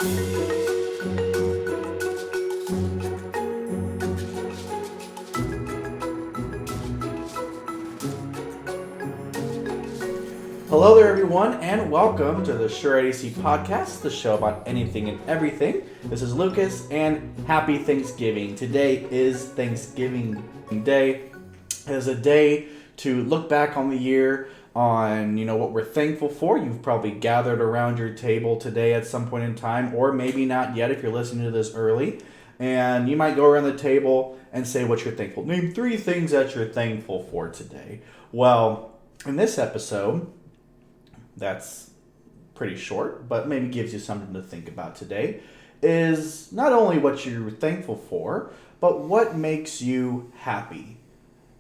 Hello there, everyone, and welcome to the Sure ADC podcast, the show about anything and everything. This is Lucas, and happy Thanksgiving. Today is Thanksgiving Day. It is a day to look back on the year, on what we're thankful for. You've probably gathered around your table today at some point in time, or maybe not yet if you're listening to this early. And you might go around the table and say what you're thankful. Name 3 things that you're thankful for today. Well, in this episode, that's pretty short, but maybe gives you something to think about today, is not only what you're thankful for, but what makes you happy.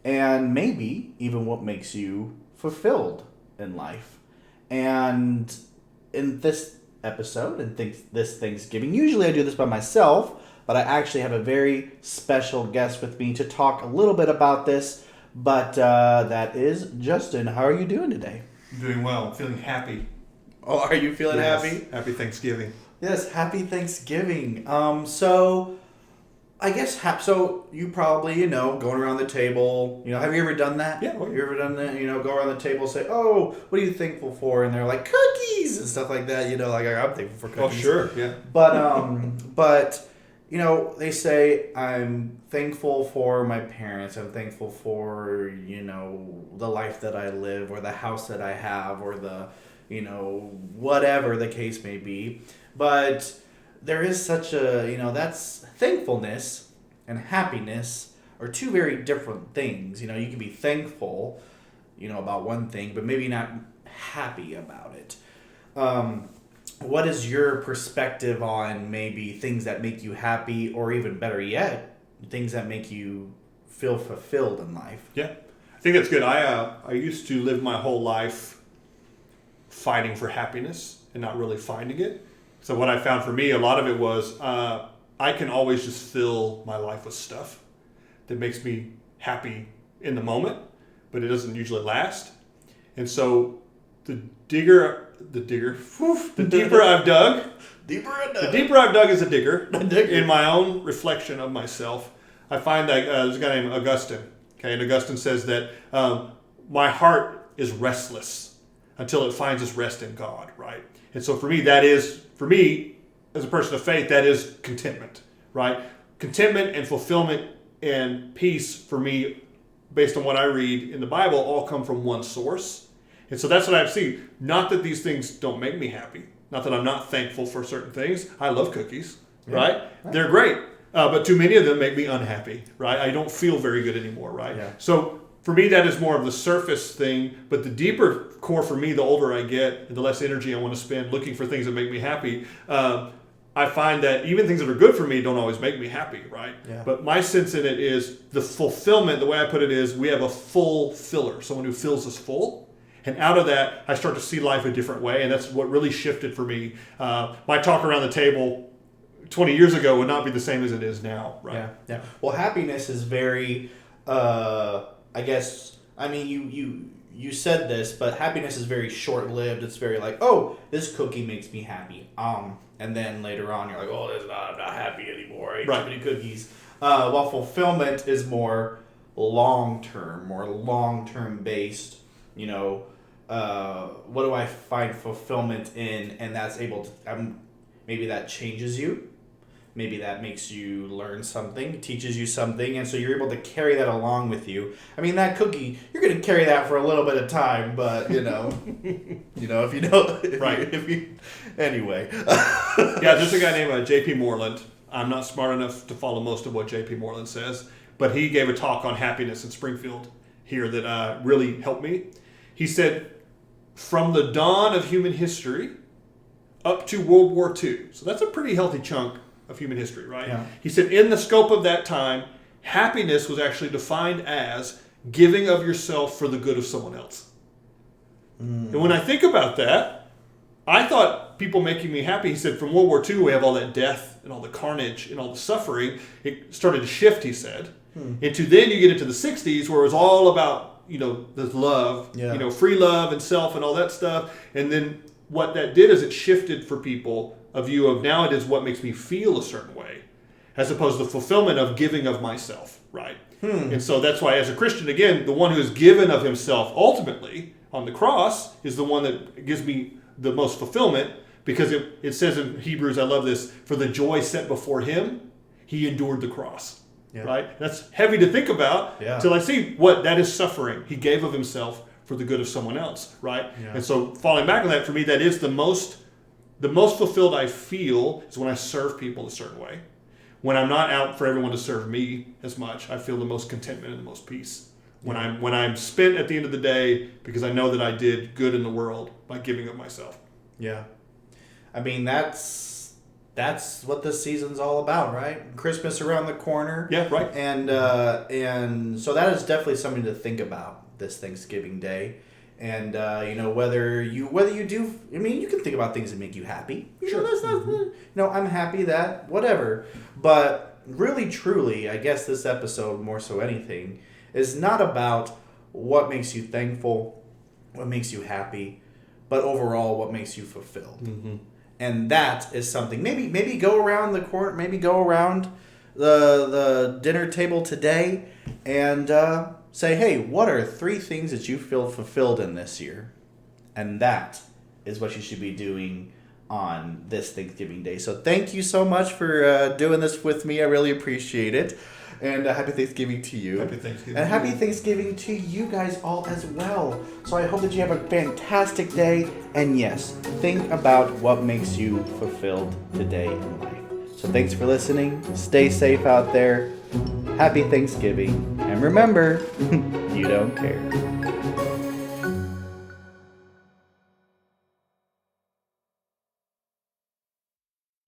And maybe even what makes you fulfilled in life. And in this episode, and this Thanksgiving, usually I do this by myself, but I actually have a very special guest with me to talk a little bit about this. But that is Justin. How are you doing today? I'm doing well. I'm feeling happy. Oh, are you feeling happy? Happy Thanksgiving. Yes, happy Thanksgiving. So I guess so you probably going around the table. Have you ever done that? Yeah. Have you ever done that? Go around the table, and say, "Oh, what are you thankful for?" And they're like, "Cookies" and stuff like that. Like I'm thankful for cookies. Oh, sure. Yeah. But they say, I'm thankful for my parents. I'm thankful for, the life that I live, or the house that I have, or the, whatever the case may be. But there is such a, that's thankfulness and happiness are 2 very different things. You can be thankful, about one thing, but maybe not happy about it. What is your perspective on maybe things that make you happy, or even better yet, things that make you feel fulfilled in life? Yeah, I think that's good. I used to live my whole life fighting for happiness and not really finding it. So what I found for me, a lot of it was I can always just fill my life with stuff that makes me happy in the moment, but it doesn't usually last. And so the deeper I've dug, the deeper I've dug as a digger, in my own reflection of myself, I find that there's a guy named Augustine. Okay, and Augustine says that my heart is restless until it finds its rest in God, right? And so for me, as a person of faith, that is contentment, right? Contentment and fulfillment and peace for me, based on what I read in the Bible, all come from one source. And so that's what I've seen. Not that these things don't make me happy. Not that I'm not thankful for certain things. I love cookies, right? They're great. But too many of them make me unhappy, right? I don't feel very good anymore, right? Yeah. So for me, that is more of the surface thing. But the deeper core for me, the older I get, and the less energy I want to spend looking for things that make me happy, I find that even things that are good for me don't always make me happy, right? Yeah. But my sense in it is the fulfillment, the way I put it is, we have a full filler, someone who fills us full. And out of that, I start to see life a different way, and that's what really shifted for me. My talk around the table 20 years ago would not be the same as it is now, right? Yeah. Well, happiness is very, you said this, but happiness is very short-lived. It's very like, oh, this cookie makes me happy. And then later on, you're like, oh, I'm not happy anymore. I ate too many cookies. While fulfillment is more long-term based. What do I find fulfillment in? And that's able to, maybe that changes you. Maybe that makes you learn something, teaches you something. And so you're able to carry that along with you. I mean, that cookie, you're going to carry that for a little bit of time, but anyway. Yeah, there's a guy named J.P. Moreland. I'm not smart enough to follow most of what J.P. Moreland says, but he gave a talk on happiness in Springfield here that really helped me. He said, from the dawn of human history up to World War II, so that's a pretty healthy chunk of human history, right? Yeah. He said, in the scope of that time, happiness was actually defined as giving of yourself for the good of someone else. And when I think about that, I thought people making me happy, he said, from World War II, we have all that death and all the carnage and all the suffering. It started to shift, he said, into then you get into the 60s where it was all about, this love, free love and self and all that stuff. And then what that did is it shifted for people a view of now it is what makes me feel a certain way, as opposed to the fulfillment of giving of myself, right? And so that's why, as a Christian, again, the one who is given of himself ultimately on the cross is the one that gives me the most fulfillment, because it says in Hebrews, I love this, for the joy set before him, he endured the cross, right? That's heavy to think about till I see what that is suffering. He gave of himself for the good of someone else, right? Yeah. And so falling back on that, for me, that is the most fulfilled I feel is when I serve people a certain way. When I'm not out for everyone to serve me as much, I feel the most contentment and the most peace. When I'm spent at the end of the day because I know that I did good in the world by giving of myself. Yeah. I mean, that's what this season's all about, right? Christmas around the corner. Yeah, right. And so that is definitely something to think about this Thanksgiving Day. And whether you do, I mean, you can think about things that make you happy. Sure. That's not, I'm happy that whatever. But really, truly, I guess this episode more so anything is not about what makes you thankful, what makes you happy, but overall what makes you fulfilled. Mm-hmm. And that is something. Maybe go around the court. Maybe go around the dinner table today and say, hey, what are 3 things that you feel fulfilled in this year? And that is what you should be doing on this Thanksgiving Day. So thank you so much for doing this with me. I really appreciate it. And happy Thanksgiving to you. Happy Thanksgiving. And happy Thanksgiving to you guys all as well. So I hope that you have a fantastic day. And yes, think about what makes you fulfilled today in life. So thanks for listening. Stay safe out there. Happy Thanksgiving. And remember, you don't care.